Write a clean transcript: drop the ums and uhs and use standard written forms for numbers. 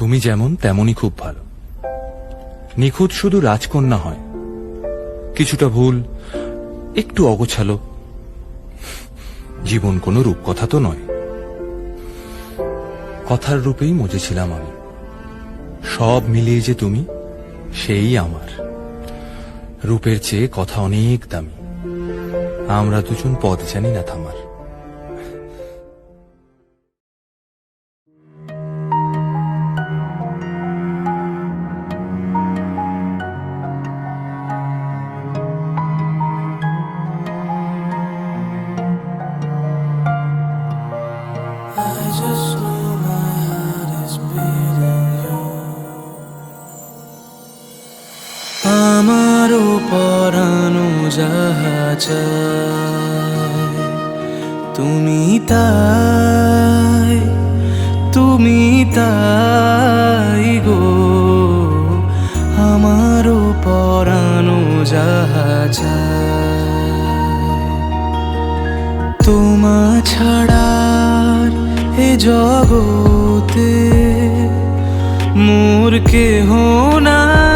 তুমি যেমন তেমনই খুব ভালো। নিখুঁত শুধু রাজকন্যা হয়, কিছুটা ভুল, একটু অগোছালো। জীবন কোনো রূপকথা তো নয়। কথার রূপেই মজেছিলাম আমি। সব মিলিয়ে যে তুমি, সেই আমার। রূপের চেয়ে কথা অনেক দামি। আমরা দুজন পথ জানি না থামার। আমারও পরানো যাহা চায়, তুমি তাই, তুমি তাই গো। আমারও পরানো যাহা চায়, তোমা ছাড়ার এ জগতে মোর কেহ না।